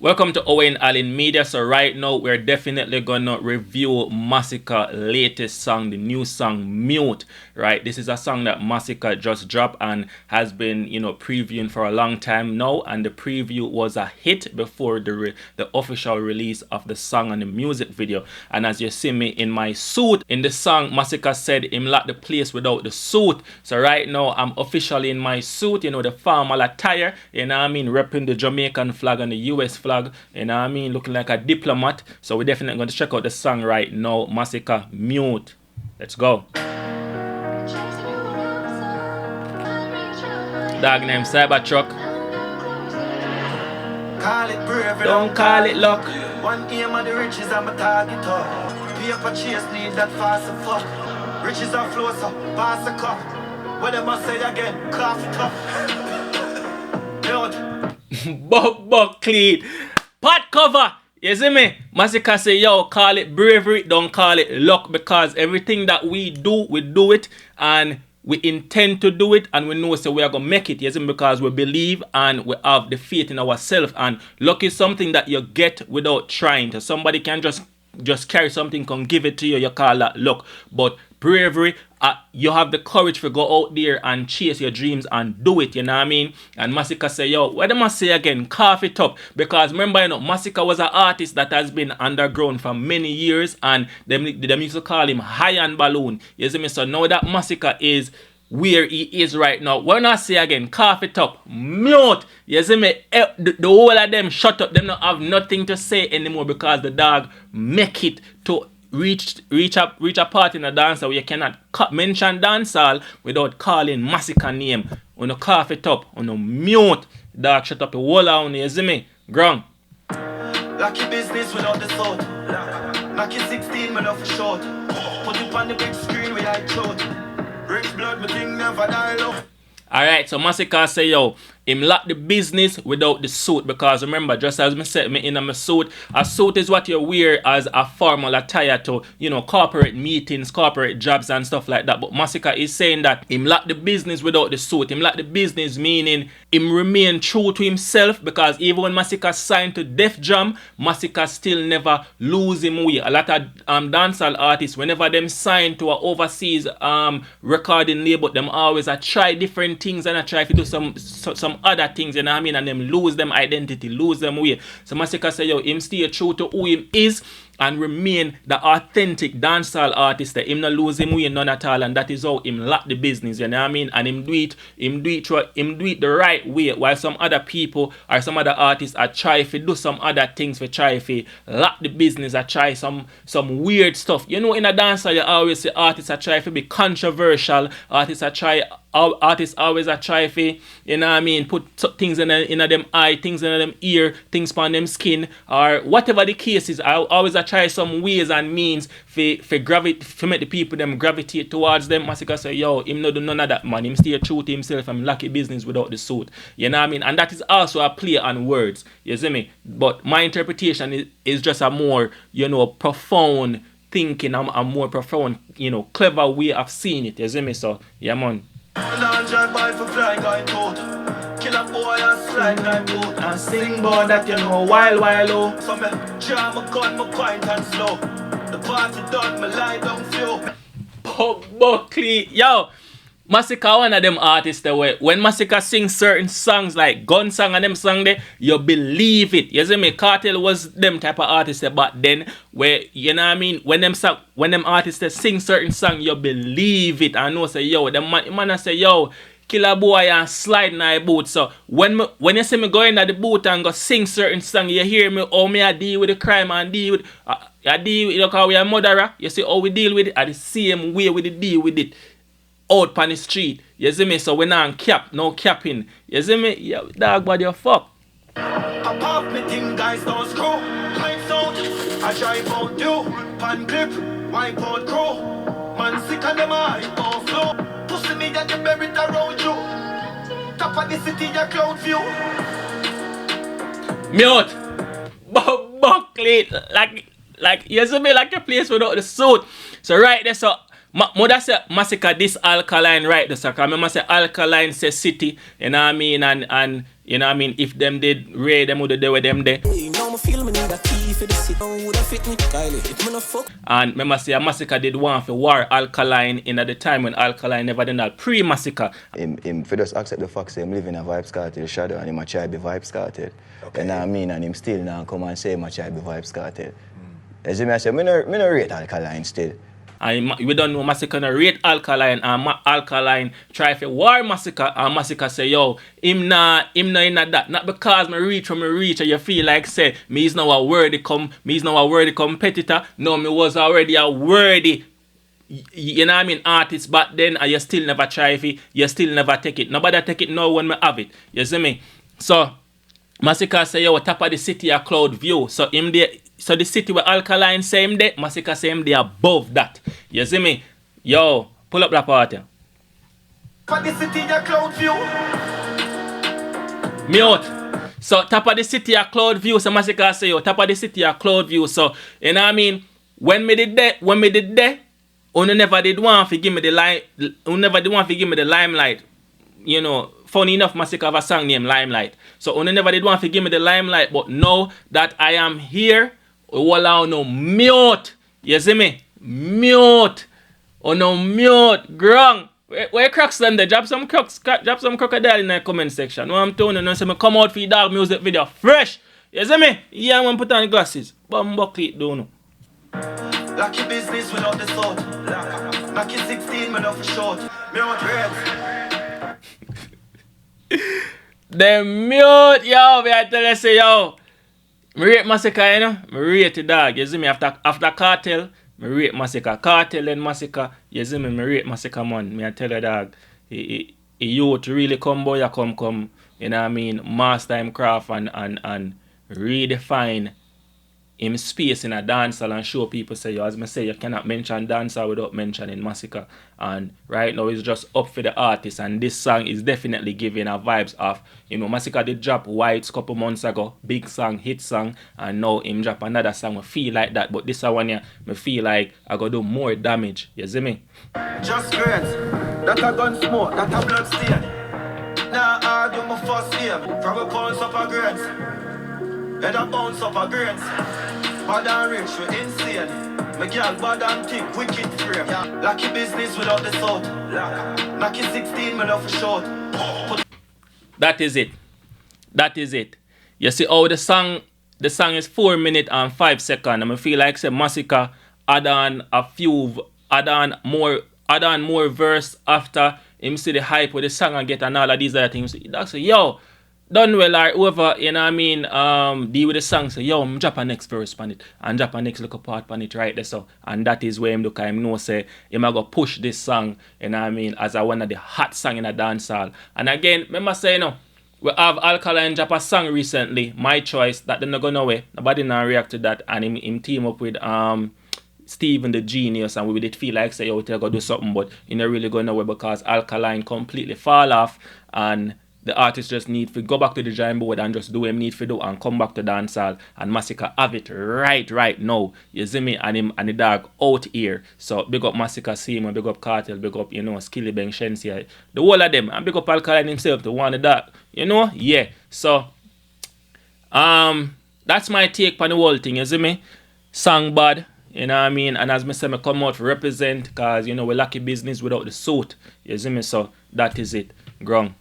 Welcome to Alkaline Media. So right now we're definitely gonna review Masicka latest song, the new song Mute. Right, this is a song that Masicka just dropped and has been, previewing for a long time now. And the preview was a hit before the official release of the song and the music video. And as you see me in my suit in the song, Masicka said him lock the place without the suit. So right now I'm officially in my suit, the formal attire. Repping the Jamaican flag and the US flag. Looking like a diplomat. So we're definitely going to check out the song right now, Masicka Mute. Let's go. Dog name Cybertruck. Call it brave, Don't call it luck. One aim of the riches I'm a target up. Paper chase need that fast and fuck. Riches are flow so pass a cup. What am I say again? Cough it up. Buck clean. Pot cover. You see me? Masicka say, yo, call it bravery, don't call it luck, because everything that we do it, and we intend to do it, and we know so we are gonna make it. You see me? Because we believe and we have the faith in ourselves. And luck is something that you get without trying. So somebody can just carry something, can give it to you, you call that luck. But bravery, you have the courage to go out there and chase your dreams and do it, you know what I mean? And Masicka say, yo, what am I say again? Cough it up. Because remember, Masicka was an artist that has been underground for many years, and them used to call him High and Balloon. You see me? So now that Masicka is where he is right now, when I say again, cough it up, mute. You see me? The whole of them shut up. Them don't have nothing to say anymore, because the dog make it to reach a part in a dancehall where you cannot mention dancehall without calling Masicka name. On cough it up, on mute. Dog shut up the whole on you see me? Grung. Lucky business without the sword. Lucky 16 without for short. Put it on the big screen with I throat. Rich blood, but thing never die low. Alright, so Masicka say, yo, him lock the business without the suit, because remember, just as me said, me in a suit, a suit is what you wear as a formal attire to, corporate meetings, corporate jobs and stuff like that. But Masicka is saying that him lock the business without the suit. Him lock the business meaning him remain true to himself, because even when Masicka signed to Def Jam, Masicka still never lose him way. A lot of dancehall artists, whenever them sign to an overseas recording label, them always try different things and try to do some other things, you know what I mean, and them lose them identity, lose them way. So Masicka say, yo, him stay true to who him is and remain the authentic dancehall artist, that him not lose him way none at all, and that is how him lock the business, you know what I mean, and him do it the right way, while some other people or some other artists are try to do some other things, for try to lock the business, or try some weird stuff. In a dancehall you always see artists are try to be controversial, artists always are try to, you know what I mean, put things in them eye, things in them ear, things on them skin, or whatever the case is. I always try some ways and means for make the people them gravitate towards them. Masicka say, yo, him no do none of that, man. Him stay true to himself and lucky business without the suit. You know what I mean? And that is also a play on words. You see me? But my interpretation is just a more, profound thinking, a more profound, clever way of seeing it. You see me? So, yeah, man. Kill a boy and slide my boat and sing boy that while oh. So me jam a gun, my quiet and slow. The party done, me lie down flow. Buckley, yo, Masicka one of them artists that way. When Masicka sings certain songs like gun song and them song there, you believe it. You see me? Kartel was them type of artists back then, where, you know what I mean, when them artists sing certain song, you believe it. I know say, yo, the man say, yo, kill a boy and slide in my boot. So when you see me go in the boot and go sing certain song, you hear me, how me I deal with the crime and deal with look how we are murderer. You see how we deal with it at the same way we deal with it out on the street. You see me? So we not cap, no capping. You see me? Yeah, dog body you fuck. I pop me thing, guys don't screw. Lights out, I drive out you. Pan clip, wipe out crow. Man sick of them eye, all flow. Pussy me and you buried around you. Top of the city, your cloud view. Mute. Buckley, like you see me, like a place without the suit. So right there, so Mother say Masicka this Alkaline right there, so I remember say Alkaline say city, you know what I mean, and you know what I mean, if them did raid them would they with them there. feel me need a key for the city. Would have fit me, Kylie. If me no fuck. And remember say a Masicka did one for war Alkaline in at the time when Alkaline never done that pre-Masicka. Him for just accept the fact say him live in a VybzKartel shadow and him a try be VybzKartel. Okay. You know what I mean? And him still now come and say him a try be VybzKartel. You see me I say, me no rate Alkaline still. And we don't know Masicka no rate Alkaline and Alkaline try for war Masicka and Masicka say yo him na in that not because me reach from me reach and you feel like say me is now a worthy competitor. No, me was already a worthy you know what I mean artist back then and you still never try it, you still never take it. Nobody take it now when me have it. You see me? So Masicka say yo top of the city a cloud view. So him there. So the city where Alkaline say him there, Masicka say him there above that. You see me? Yo, pull up that part here. For the city a cloud view. Mute. So top of the city a cloud view. So Masicka say yo, top of the city a cloud view. So you know what I mean? When me did there, you never did want to give me the limelight. You know, funny enough, Masicka have a song named Limelight. So you never did want to give me the limelight, but now that I am here, allow no mute. You see me? Mute. Oh no mute. Grung. Where cracks them there? Drop some crocodile in the comment section. No, I'm telling you, no, say me come out for your dog music video fresh. You see me? Yeah, man, put on the glasses. Bumbuckle it down. Lucky business without the salt. Lucky 16 without for short. Me want red. Them mute, yo. Me I tell you, say, yo. Me rate Masicka, you know. Me rate the dog. You see me? After Kartel, me rate Masicka. Kartel and Masicka. You see me? Me rate Masicka, man. Me I tell you, dog. He youth really come, boy, come. You know what I mean? Master him craft and redefine him space in a dancehall and show people say, yo, as I say, you cannot mention dancehall without mentioning Masicka. And right now it's just up for the artist. And this song is definitely giving a vibes of, you know, Masicka did drop Whites couple months ago, big song, hit song, and now him drop another song. I feel like that, but this one here, I feel like I gotta do more damage. You see me? Just grades, that a gun smoke, that a blood stain. Now I do my first year, from a bounce up a grades. Head a bounce up a grades. Bad and rich, we insane. My girl bad and thick, wicked frame. Lucky business without the salt. Lucky 16 without for short. That is it. You see how the song is 4 minutes and 5 seconds. And I feel like say Masicka add on more verse after him see the hype with the song and get and all of these other things. That's say, yo, done well or whoever, you know what I mean, deal with the song, say, yo, I'm drop a next verse on it, and drop a next little part on it right there, so. And that is where him look at him know, say, him a go push this song, you know what I mean, as one of the hot song in a dancehall. And again, remember say, you know, we have Alkaline drop a song recently, My Choice, that didn't go nowhere. Nobody now react to that, and him team up with Steven the Genius, and we did feel like say, yo, we go do something, but you know really go nowhere because Alkaline completely fall off, and the artist just need to go back to the drawing board and just do what him need to do and come back to dancehall. And Masicka have it right now. You see me? And him and the dog out here. So big up Masicka, Cmr, big up Kartel, big up, you know, Skilly Bang, Shensi, the whole of them. And big up Alkaline himself, the one of that. You know? Yeah. So that's my take on the whole thing, you see me? Song bad. You know what I mean? And as I say, I come out to represent because, you know, we lucky business without the suit. You see me? So that is it. Grung.